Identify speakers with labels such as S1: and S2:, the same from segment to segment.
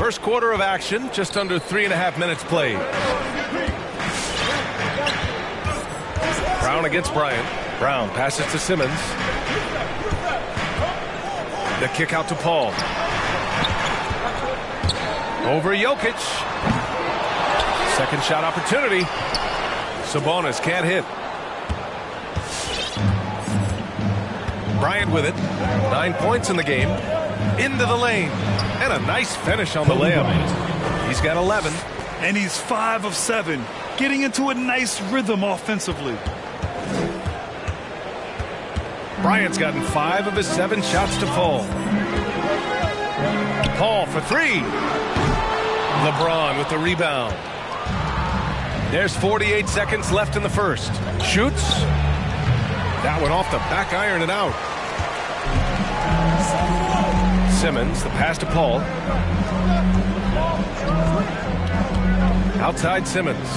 S1: First quarter of action, just under 3.5 minutes played. Brown against Bryant. Brown passes to Simmons. The kick out to Paul. Over Jokic. Second shot opportunity. Sabonis can't hit. Bryant with it. 9 points in the game. Into the lane. And a nice finish on the layup. He's got 11.
S2: And he's 5 of 7. Getting into a nice rhythm offensively.
S1: Bryant's gotten 5 of his 7 shots to fall. Paul for 3. LeBron with the rebound. There's 48 seconds left in the first. Shoots. That one off the back iron and out. Simmons, the pass to Paul. Outside Simmons.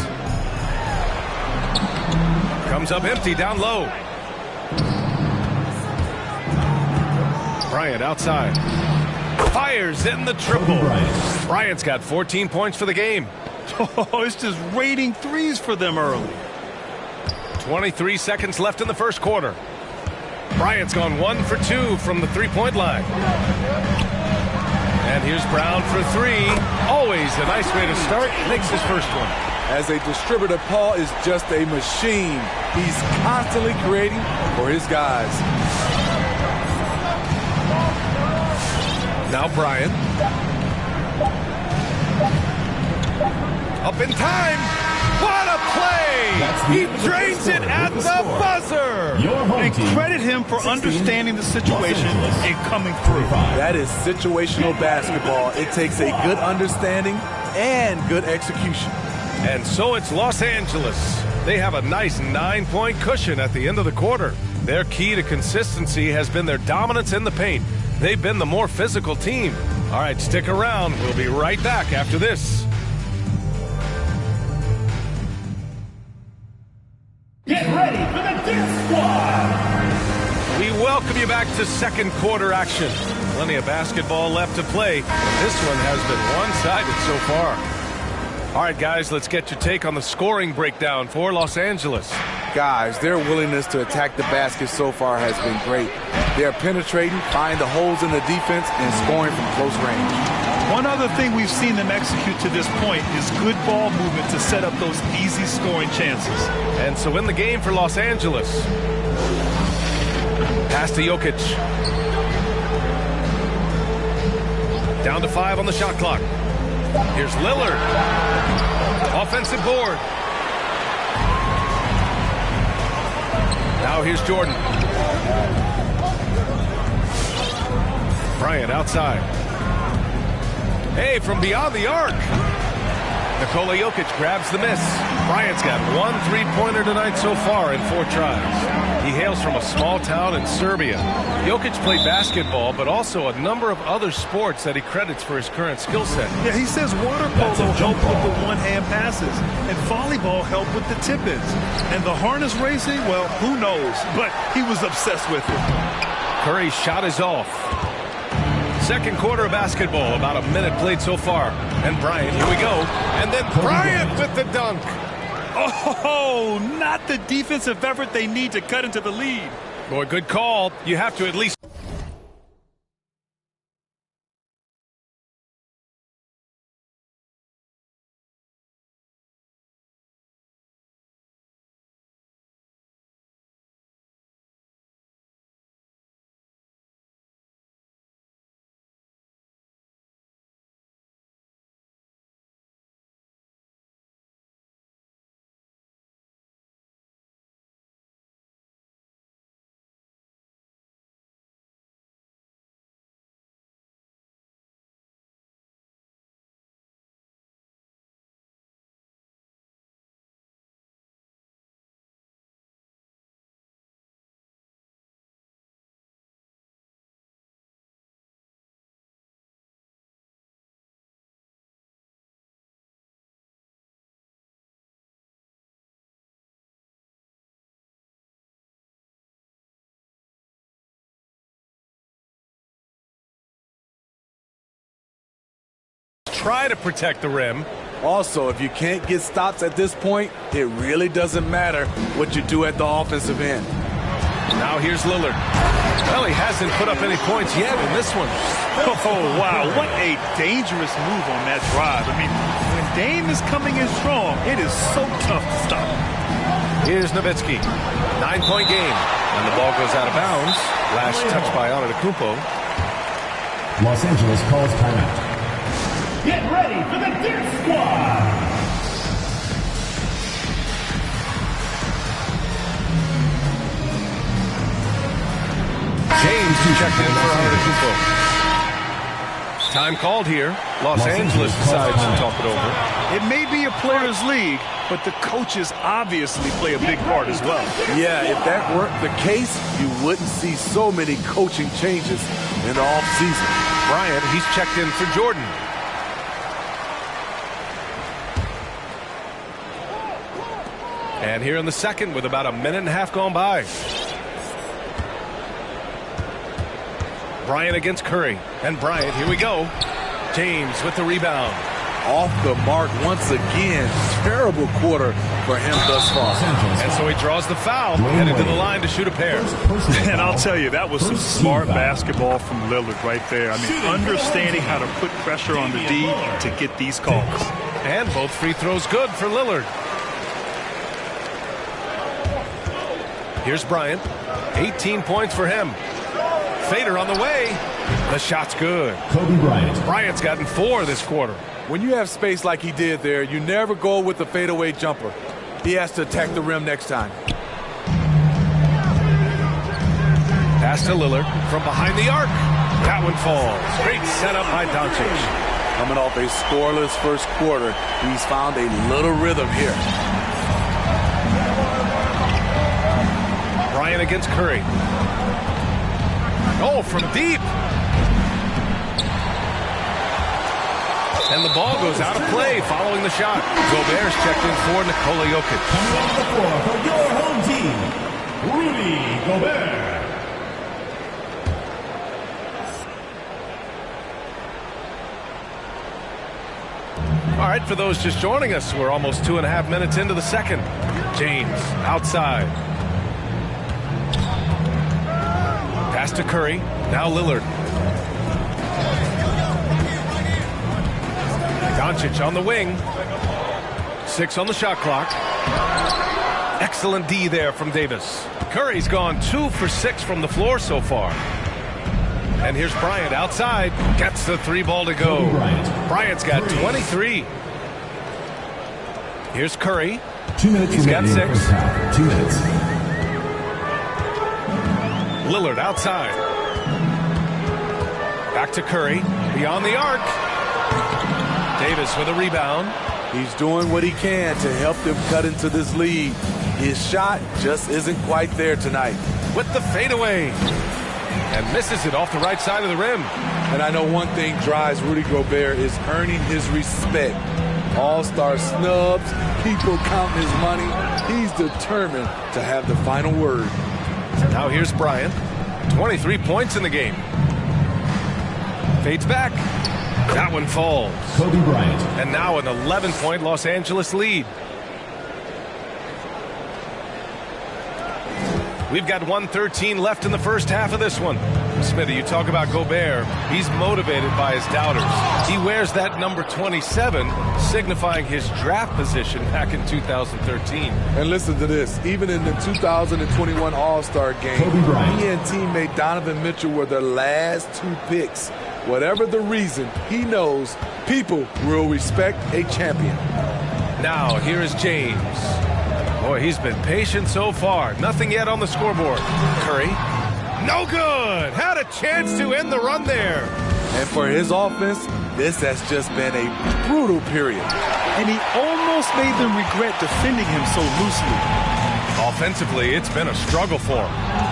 S1: Comes up empty down low. Bryant outside. Fires in the triple. Bryant's got 14 points for the game.
S2: Oh, it's just raining threes for them early.
S1: 23 seconds left in the first quarter. Bryant's gone 1 for 2 from the three-point line. And here's Brown for 3. Always a nice way to start. Makes his first one.
S3: As a distributor, Paul is just a machine. He's constantly creating for his guys.
S1: Now Bryant. Up in time. What a play! He drains it at the buzzer.
S2: And credit him for understanding the situation and coming through.
S3: That is situational basketball. It takes a good understanding and good execution.
S1: And so it's Los Angeles. They have a nice 9-point cushion at the end of the quarter. Their key to consistency has been their dominance in the paint. They've been the more physical team. All right, stick around. We'll be right back after this.
S4: Get ready for the Death Squad!
S1: We welcome you back to second quarter action. Plenty of basketball left to play. This one has been one-sided so far. All right, guys, let's get your take on the scoring breakdown for Los Angeles.
S3: Guys, their willingness to attack the basket so far has been great. They're penetrating, finding the holes in the defense, and scoring from close range.
S2: One other thing we've seen them execute to this point is good ball movement to set up those easy scoring chances.
S1: And so in the game for Los Angeles. Pass to Jokic. Down to 5 on the shot clock. Here's Lillard. Offensive board. Now here's Jordan. Bryant outside. Hey, from beyond the arc. Nikola Jokic grabs the miss. Bryant's got 1 3-pointer tonight so far in 4 tries. He hails from a small town in Serbia. Jokic played basketball, but also a number of other sports that he credits for his current skill set.
S2: Yeah, he says water polo helped with the one-hand passes, and volleyball helped with the tip-ins. And the harness racing, well, who knows? But he was obsessed with it.
S1: Curry's shot is off. Second quarter of basketball, about a minute played so far. And Bryant, here we go. And then Bryant with the dunk.
S2: Oh, not the defensive effort they need to cut into the lead.
S1: Boy, good call. You have to at least try to protect the rim.
S3: Also, if you can't get stops at this point, it really doesn't matter what you do at the offensive end.
S1: Now here's Lillard. Well, he hasn't put up any points yet in this one.
S2: Oh, wow. What a dangerous move on that drive. I mean, when Dame is coming in strong, it is so tough to stop.
S1: Here's Nowitzki. 9-point game. And the ball goes out of bounds. Last touch by Antetokounmpo.
S4: Los Angeles calls timeout. Get ready for the Death Squad!
S1: James checked in for Antetokounmpo. Time called here. Los Angeles decides to talk it over.
S2: It may be a players' league, but the coaches obviously play a big part as well.
S3: Yeah, if that weren't the case, you wouldn't see so many coaching changes in the offseason.
S1: Bryant, he's checked in for Jordan. And here in the second with about a minute and a half gone by. Bryant against Curry. And Bryant, here we go. James with the rebound.
S3: Off the mark once again. Terrible quarter for him thus far.
S1: And so he draws the foul, headed to the line to shoot a pair.
S2: And I'll tell you, that was some smart basketball from Lillard right there. I mean, understanding how to put pressure on the D to get these calls.
S1: And both free throws good for Lillard. Here's Bryant. 18 points for him. Fader on the way. The shot's good.
S4: Kobe Bryant.
S1: Bryant's gotten 4 this quarter.
S3: When you have space like he did there, you never go with the fadeaway jumper. He has to attack the rim next time.
S1: Pass to Lillard from behind the arc. That one falls. Great setup by Doncic.
S3: Coming off a scoreless first quarter, he's found a little rhythm here.
S1: Bryant against Curry. Oh, from deep. And the ball goes out of play following the shot. Gobert's checked in for Nikola Jokic.
S4: Coming off the floor for your home team, Rudy Gobert.
S1: All right, for those just joining us, we're almost 2.5 minutes into the second. James outside. Pass to Curry. Now Lillard. Doncic on the wing. 6 on the shot clock. Excellent D there from Davis. Curry's gone 2 for 6 from the floor so far. And here's Bryant outside. Gets the 3 ball to go. Bryant's got 23. Here's Curry.
S4: 2 minutes.
S1: He's got 6.
S4: 2 minutes.
S1: Lillard outside. Back to Curry. Beyond the arc. Davis with a rebound.
S3: He's doing what he can to help them cut into this lead. His shot just isn't quite there tonight.
S1: With the fadeaway. And misses it off the right side of the rim.
S3: And I know one thing drives Rudy Gobert is earning his respect. All-star snubs, people counting his money. He's determined to have the final word.
S1: Now here's Bryant. 23 points in the game. Fades back. That one falls.
S4: Kobe Bryant.
S1: And now an 11-point Los Angeles lead. We've got 1:13 left in the first half of this one. Smithy, you talk about Gobert. He's motivated by his doubters. He wears that number 27, signifying his draft position back in 2013.
S3: And listen to this. Even in the 2021 All-Star game, he and teammate Donovan Mitchell were the last 2 picks. Whatever the reason, he knows people will respect a champion.
S1: Now, here is James. Boy, he's been patient so far. Nothing yet on the scoreboard. Curry. No good. Had a chance to end the run there.
S3: And for his offense, this has just been a brutal period.
S2: And he almost made them regret defending him so loosely.
S1: Offensively, it's been a struggle for him.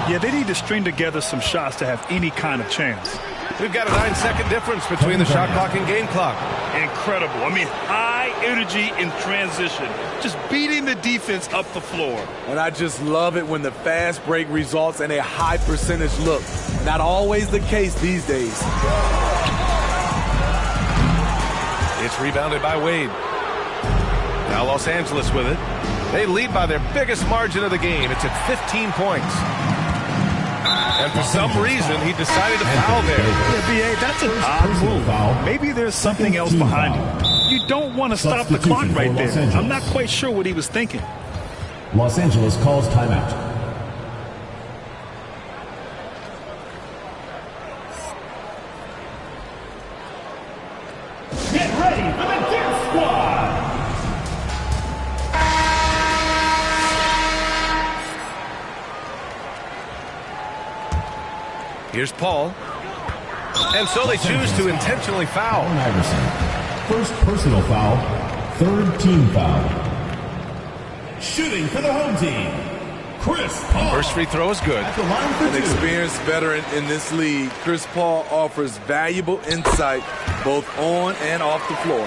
S2: Yeah, they need to string together some shots to have any kind of chance.
S1: We've got a 9-second difference between the shot clock and game clock.
S2: Incredible. I mean, high energy in transition. Just beating the defense up the floor.
S3: And I just love it when the fast break results in a high percentage look. Not always the case these days.
S1: It's rebounded by Wade. Now Los Angeles with it. They lead by their biggest margin of the game. It's at 15 points. And for some reason, he decided to foul there.
S2: Yeah, B.A., that's an odd move. Maybe there's something else behind it. You don't want to stop the clock right there. I'm not quite sure what he was thinking.
S4: Los Angeles calls timeout. Get ready for the Dance Squad!
S1: Here's Paul. And so they choose to intentionally foul.
S4: First personal foul, third team foul. Shooting for the home team, Chris Paul.
S1: First free throw is good.
S3: An experienced veteran in this league, Chris Paul offers valuable insight both on and off the floor.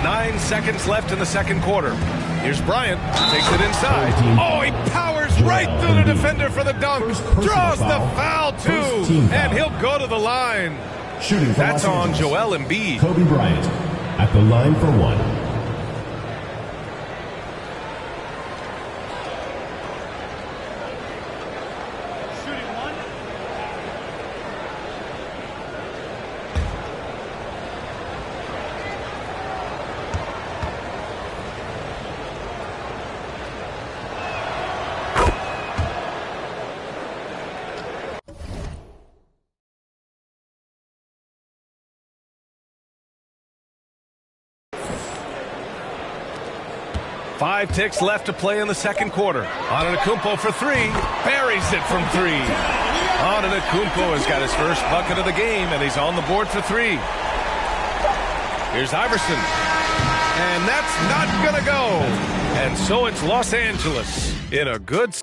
S1: 9 seconds left in the second quarter. Here's Bryant. Takes it inside. Oh, he powers right through the defender for the dunk. Draws the foul, too. And he'll go to the line.
S4: Shooting for
S1: That's
S4: Los
S1: on
S4: Angeles.
S1: Joel Embiid.
S4: Kobe Bryant at the line for one.
S1: Five ticks left to play in the second quarter. Antetokounmpo for three. Buries it from three. Antetokounmpo has got his first bucket of the game, and he's on the board for three. Here's Iverson. And that's not going to go. And so it's Los Angeles in a good...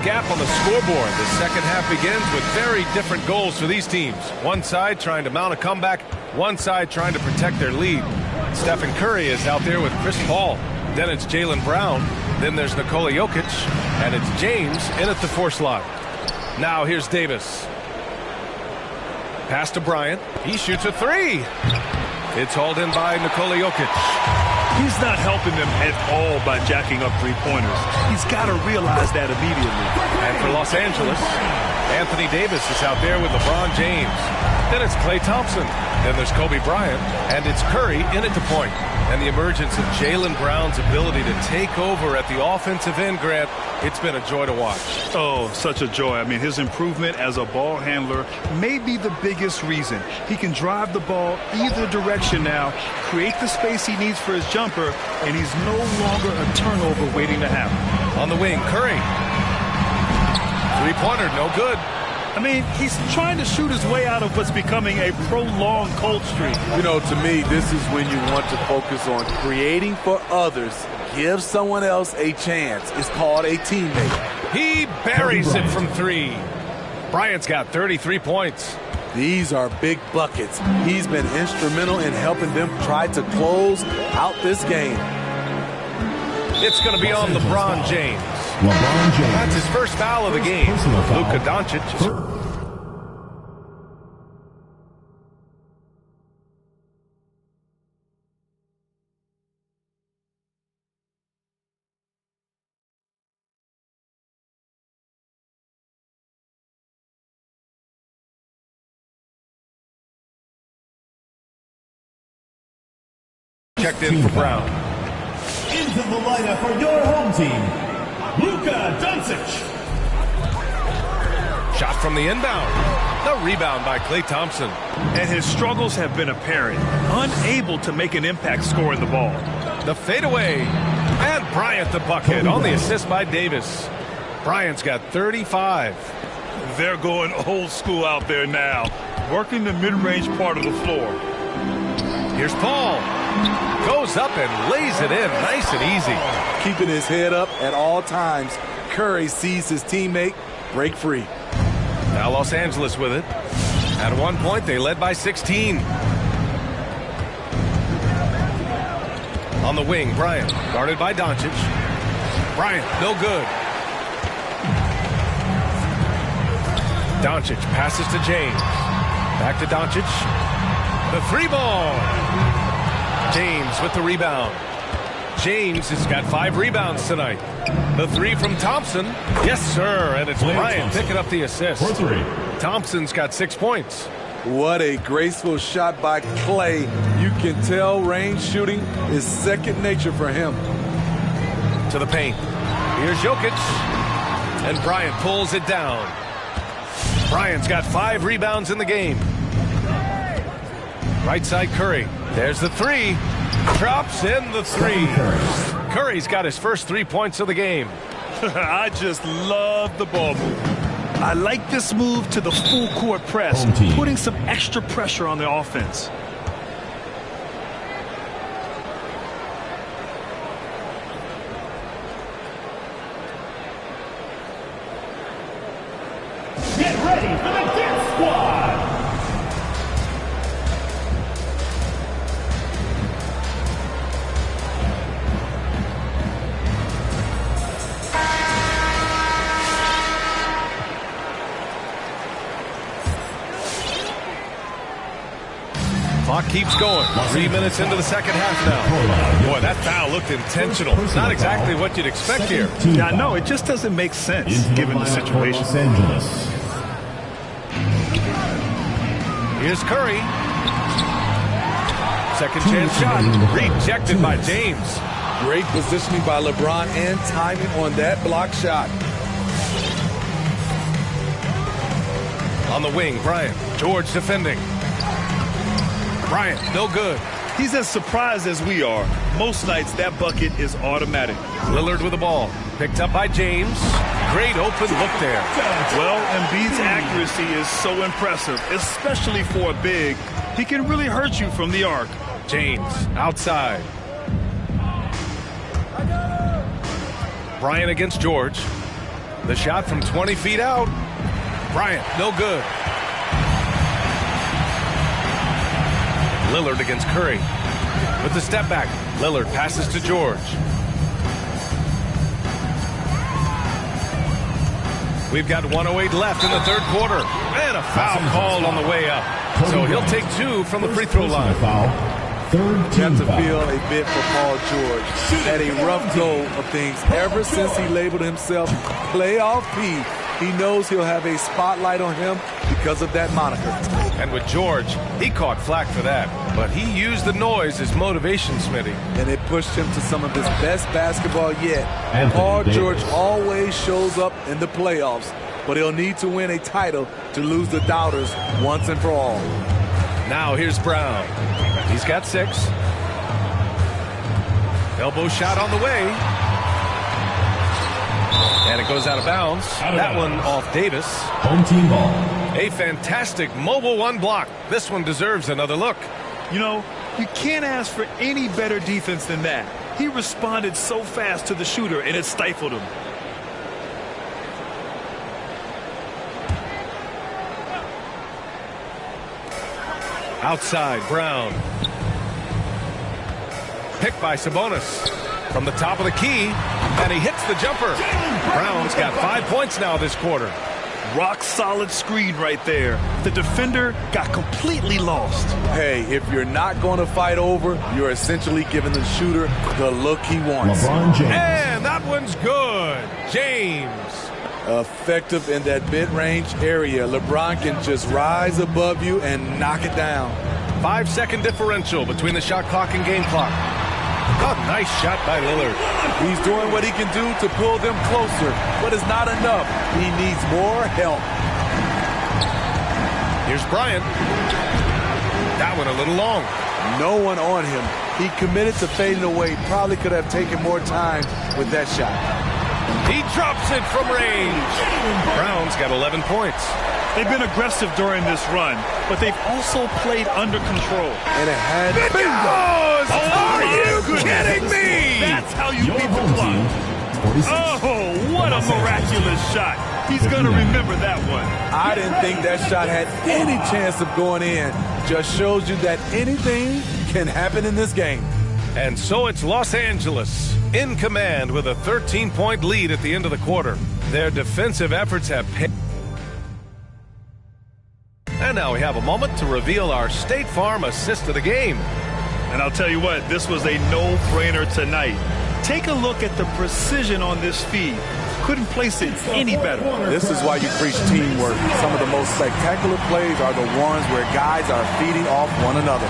S1: gap on the scoreboard. The second half begins with very different goals for these teams. One side trying to mount a comeback, one side trying to protect their lead. Stephen Curry is out there with Chris Paul. Then it's Jaylen Brown. Then there's Nikola Jokic. And it's James in at the 4 slot. Now here's Davis. Pass to Bryant. He shoots a three. It's hauled in by Nikola Jokic.
S2: He's not helping them at all by jacking up three-pointers. He's got to realize that immediately.
S1: And for Los Angeles, Anthony Davis is out there with LeBron James. Then it's Klay Thompson. Then there's Kobe Bryant. And it's Curry in at the point. And the emergence of Jaylen Brown's ability to take over at the offensive end, Grant, it's been a joy to watch.
S2: Oh, such a joy. I mean, his improvement as a ball handler may be the biggest reason. He can drive the ball either direction now, create the space he needs for his jumper, and he's no longer a turnover waiting to happen.
S1: On the wing, Curry. Three-pointer, no good.
S2: I mean, he's trying to shoot his way out of what's becoming a prolonged cold streak.
S3: You know, to me, this is when you want to focus on creating for others. Give someone else a chance. It's called a teammate.
S1: He buries it from three. Bryant's got 33 points.
S3: These are big buckets. He's been instrumental in helping them try to close out this game.
S1: It's going to be on LeBron James.
S4: LeBron James.
S1: That's his first foul of the game. Luka Doncic. Checked in for Brown.
S4: Into the lineup for your home team, Luka Doncic.
S1: Shot from the inbound. The rebound by Klay Thompson.
S2: And his struggles have been apparent. Unable to make an impact scoring the ball.
S1: The fadeaway. And Bryant the bucket on the assist by Davis. Bryant's got 35.
S2: They're going old school out there now, working the mid-range part of the floor.
S1: Here's Paul. Goes up and lays it in nice and easy.
S3: Keeping his head up at all times, Curry sees his teammate break free.
S1: Now Los Angeles with it. At one point, they led by 16. On the wing, Bryant, guarded by Doncic. Bryant, no good. Doncic passes to James. Back to Doncic. The three ball. James with the rebound. James has got 5 rebounds tonight. The three from Thompson. Yes, sir. And it's Bryant picking up the assist. Thompson's got 6 points.
S3: What a graceful shot by Clay. You can tell range shooting is second nature for him.
S1: To the paint. Here's Jokic. And Bryant pulls it down. Bryant's got 5 rebounds in the game. Right side Curry. There's the three. Drops in the three. Curry's got his first 3 points of the game.
S2: I just love the ball move. I like this move to the full court press, putting some extra pressure on the offense.
S4: Get ready for the Dance Squad!
S1: Clock keeps going. 3 minutes into the second half now. Boy, that foul looked intentional. Not exactly what you'd expect here.
S2: Yeah, no, it just doesn't make sense given the situation.
S4: Los Angeles.
S1: Here's Curry. Second chance shot. Rejected by James.
S3: Great positioning by LeBron and timing on that block shot.
S1: On the wing, Bryant. George defending. Bryant, no good.
S2: He's as surprised as we are. Most nights, that bucket is automatic.
S1: Lillard with the ball. Picked up by James. Great open look there.
S2: Well, Embiid's accuracy is so impressive, especially for a big. He can really hurt you from the arc.
S1: James, outside. Bryant against George. The shot from 20 feet out. Bryant, no good. Lillard against Curry. With the step back, Lillard passes to George. We've got 1:08 left in the third quarter. And a foul called on the way up. So he'll take 2 from the free throw line.
S3: You have to feel a bit for Paul George. Had a rough go of things ever since he labeled himself Playoff P. He knows he'll have a spotlight on him because of that moniker.
S1: And with George, he caught flack for that. But he used the noise as motivation, Smitty.
S3: And it pushed him to some of his best basketball yet. Paul George always shows up in the playoffs, but he'll need to win a title to lose the doubters once and for all.
S1: Now here's Brown. He's got 6. Elbow shot on the way. And it goes out of bounds. That one off Davis.
S4: Home team ball.
S1: A fantastic mobile 1 block. This one deserves another look.
S2: You know, you can't ask for any better defense than that. He responded so fast to the shooter, and it stifled him.
S1: Outside, Brown. Picked by Sabonis. From the top of the key, and he hits the jumper. Brown's got 5 points now this quarter.
S2: Rock solid screen right there. The defender got completely lost.
S3: Hey, if you're not going to fight over, you're essentially giving the shooter the look he wants.
S4: LeBron James.
S1: And that one's good. James.
S3: Effective in that mid-range area. LeBron can just rise above you and knock it down.
S1: 5-second differential between the shot clock and game clock. Oh, nice shot by Lillard.
S3: He's doing what he can do to pull them closer, but it's not enough. He needs more help.
S1: Here's Bryant. That one a little long.
S3: No one on him. He committed to fading away. Probably could have taken more time with that shot.
S1: He drops it from range. Brown's got 11 points.
S2: They've been aggressive during this run, but they've also played under control.
S3: And it had
S1: Bingo! Are you kidding me?
S2: That's how you beat the clock. Oh, what a miraculous shot. He's going to remember that one.
S3: I didn't think that shot had any chance of going in. Just shows you that anything can happen in this game.
S1: And so it's Los Angeles in command with a 13-point lead at the end of the quarter. Their defensive efforts have paid. And now we have a moment to reveal our State Farm assist of the game.
S2: And I'll tell you what, this was a no-brainer tonight. Take a look at the precision on this feed. Couldn't place it any better.
S3: This is why you preach teamwork. Some of the most spectacular plays are the ones where guys are feeding off one another.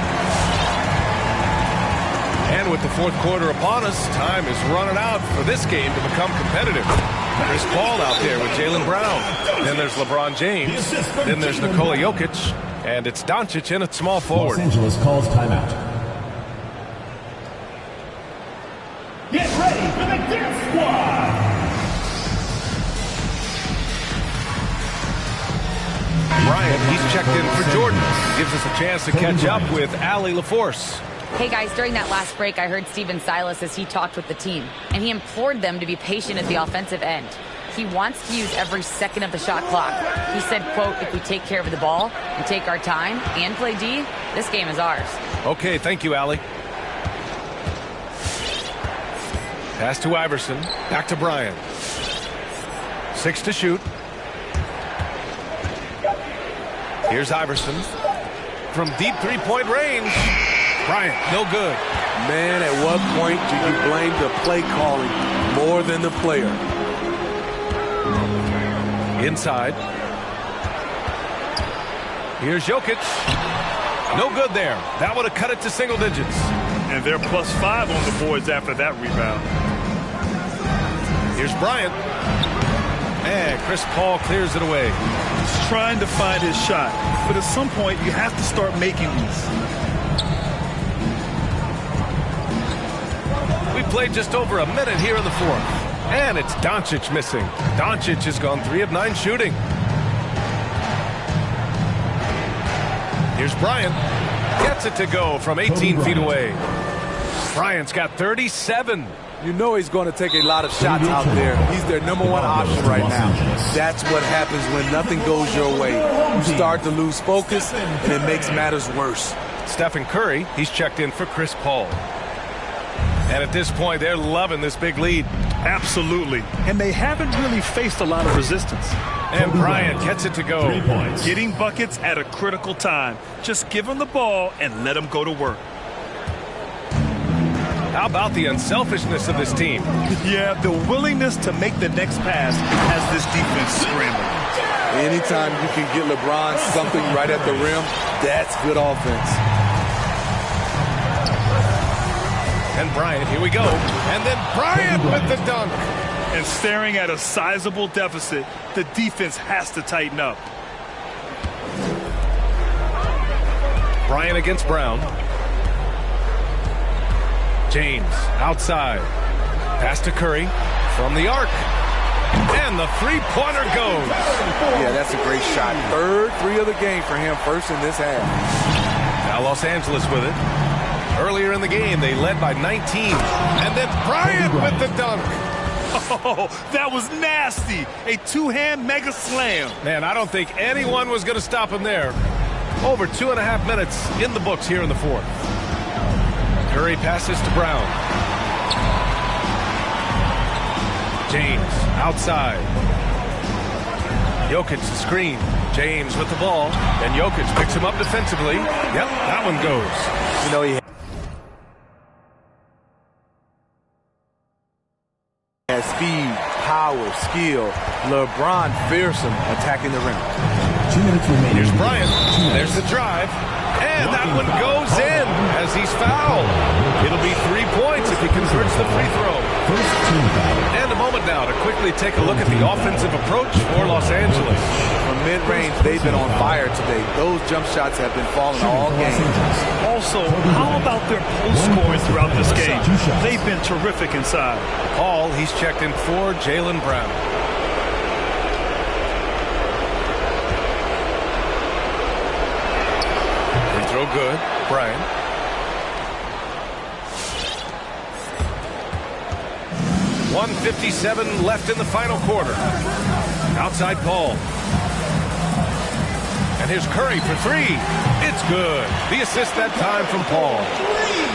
S1: And with the fourth quarter upon us, time is running out for this game to become competitive. Chris Paul out there with Jaylen Brown. Then there's LeBron James. Then there's Nikola Jokic. And it's Doncic in at small forward.
S4: Los Angeles calls timeout. Get ready for the dance squad!
S1: Bryant, he's checked in for Jordan. Gives us a chance to catch up with Allie LaForce.
S5: Hey guys, during that last break, I heard Stephen Silas as he talked with the team, and he implored them to be patient at the offensive end. He wants to use every second of the shot clock. He said, quote, if we take care of the ball and take our time and play D, this game is ours.
S1: Okay, thank you, Allie. Pass to Iverson. Back to Bryant. 6 to shoot. Here's Iverson. From deep three-point range. Bryant, no good.
S3: Man, at what point do you blame the play calling more than the player?
S1: Inside. Here's Jokic. No good there. That would have cut it to single digits.
S2: And they're +5 on the boards after that rebound.
S1: Here's Bryant. And Chris Paul clears it away.
S2: He's trying to find his shot, but at some point you have to start making these.
S1: We played just over a minute here in the fourth. And it's Doncic missing. Doncic has gone 3 of 9 shooting. Here's Bryant. Gets it to go from 18 feet away. Bryant's got 37.
S3: You know he's going to take a lot of shots out there. He's their #1 option right now. That's what happens when nothing goes your way. You start to lose focus, and it makes matters worse.
S1: Stephen Curry, he's checked in for Chris Paul. And at this point, they're loving this big lead.
S2: Absolutely. And they haven't really faced a lot of resistance.
S1: And Bryant gets it to go.
S4: 3 points.
S2: Getting buckets at a critical time. Just give them the ball and let them go to work.
S1: How about the unselfishness of this team?
S2: Yeah, the willingness to make the next pass has this defense scrambling.
S3: Anytime you can get LeBron something right at the rim, that's good offense.
S1: And Bryant, here we go. And then Bryant with the dunk.
S2: And staring at a sizable deficit, the defense has to tighten up.
S1: Bryant against Brown. James outside. Pass to Curry from the arc. And the three-pointer goes.
S3: Yeah, that's a great shot. Third 3 of the game for him, first in this half.
S1: Now Los Angeles with it. Earlier in the game, they led by 19. And then Bryant with the dunk.
S2: Oh, that was nasty. A two-hand mega slam.
S1: Man, I don't think anyone was going to stop him there. Over 2.5 minutes in the books here in the fourth. Curry passes to Brown. James outside. Jokic the screen. James with the ball. And Jokic picks him up defensively. Yep, that one goes.
S3: You know, he has speed, power, skill. LeBron fearsome attacking the rim.
S4: 2 minutes remaining.
S1: Here's Bryant. There's the drive. And that one goes in as he's fouled. It'll be 3 points if he converts the free throw.
S4: First team foul.
S1: And a moment now to quickly take a look at the offensive approach for Los Angeles.
S3: From mid-range, they've been on fire today. Those jump shots have been falling all game.
S2: Also, how about their post scoring throughout this game? They've been terrific inside.
S1: Paul, he's checked in for Jaylen Brown. Free throw good. Bryant. .157 left in the final quarter. Outside Paul. And here's Curry for three. It's good. The assist that time from Paul.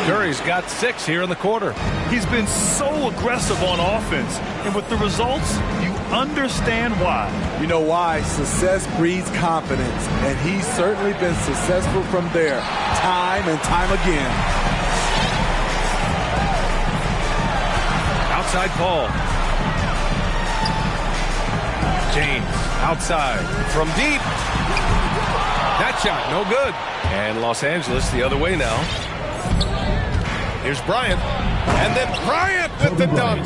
S1: Curry's got 6 here in the quarter.
S2: He's been so aggressive on offense, and with the results, you understand why.
S3: You know why? Success breeds confidence, and he's certainly been successful from there, time and time again.
S1: Outside Paul. James outside from deep. That shot no good. And Los Angeles the other way now. Here's Bryant. And then Bryant with the dunk.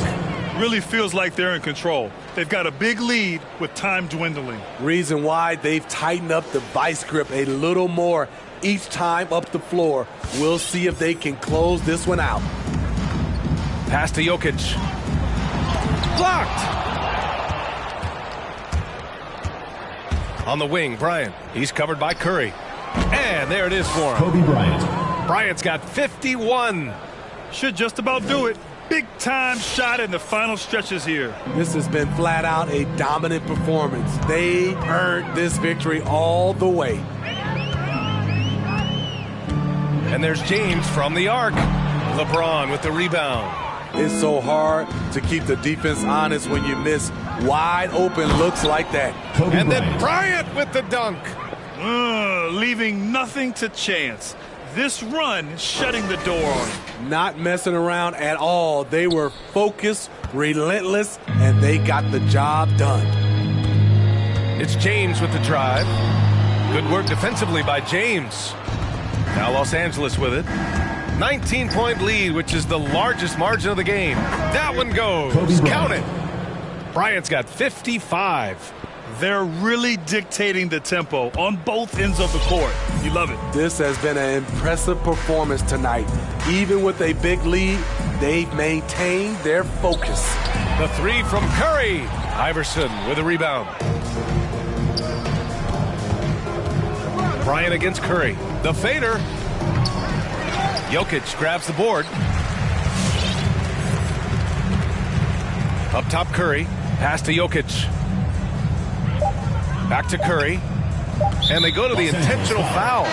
S2: Really feels like they're in control. They've got a big lead with time dwindling.
S3: Reason why they've tightened up the vice grip a little more each time up the floor. We'll see if they can close this one out.
S1: Pass to Jokic. Blocked. On the wing, Bryant. He's covered by Curry. And there it is for him.
S4: Kobe Bryant.
S1: Bryant's got 51.
S2: Should just about do it. Big time shot in the final stretches here.
S3: This has been flat out a dominant performance. They earned this victory all the way.
S1: And there's James from the arc. LeBron with the rebound.
S3: It's so hard to keep the defense honest when you miss wide open looks like that.
S4: Kobe
S1: And then
S4: Bryant.
S1: Bryant with the dunk.
S2: Leaving nothing to chance. This run shutting the door on him.
S3: Not messing around at all. They were focused, relentless, and they got the job done.
S1: It's James with the drive. Good work defensively by James. Now Los Angeles with it. 19-point lead, which is the largest margin of the game. That one goes. Count it. Bryant's got 55.
S2: They're really dictating the tempo on both ends of the court. You love it.
S3: This has been an impressive performance tonight. Even with a big lead, they've maintained their focus.
S1: The three from Curry. Iverson with a rebound. Bryant against Curry. The fader. Jokic grabs the board. Up top, Curry. Pass to Jokic. Back to Curry. And they go to the intentional foul.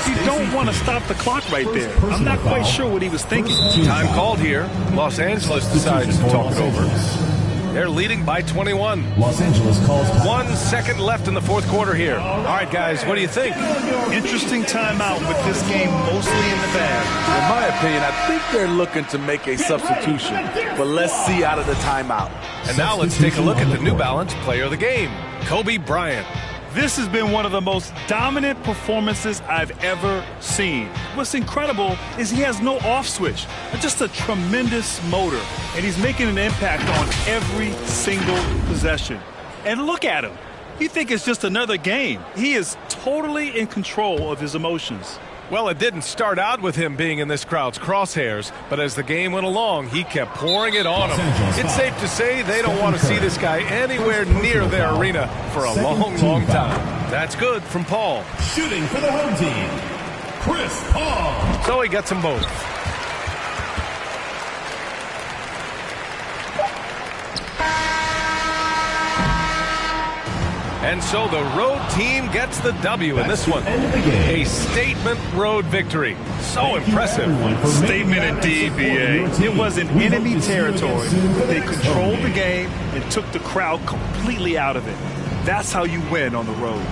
S2: You don't want to stop the clock right there. I'm not quite sure what he was thinking.
S1: Time called here. Los Angeles decides to talk it over. They're leading by 21.
S4: Los Angeles calls time.
S1: 1 second left in the fourth quarter here. All right, guys, what do you think?
S2: Interesting timeout with this game mostly in the bag.
S3: In my opinion, I think they're looking to make a substitution. But let's see out of the timeout.
S1: And now let's take a look at the New Balance player of the game, Kobe Bryant.
S2: This has been one of the most dominant performances I've ever seen. What's incredible is he has no off switch, just a tremendous motor, and he's making an impact on every single possession. And look at him. You think it's just another game. He is totally in control of his emotions.
S1: Well, it didn't start out with him being in this crowd's crosshairs, but as the game went along, he kept pouring it on him. It's safe to say they don't want to see this guy anywhere near their arena for a long, long time. That's good from Paul.
S4: Shooting for the home team, Chris Paul.
S1: So he gets them both. And so the road team gets the W in this one. A statement road victory. So impressive.
S2: Statement indeed, BA. It was in enemy territory. They controlled the game and took the crowd completely out of it. That's how you win on the road.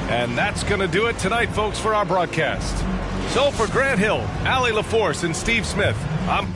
S1: And that's going to do it tonight, folks, for our broadcast. So for Grant Hill, Allie LaForce, and Steve Smith, I'm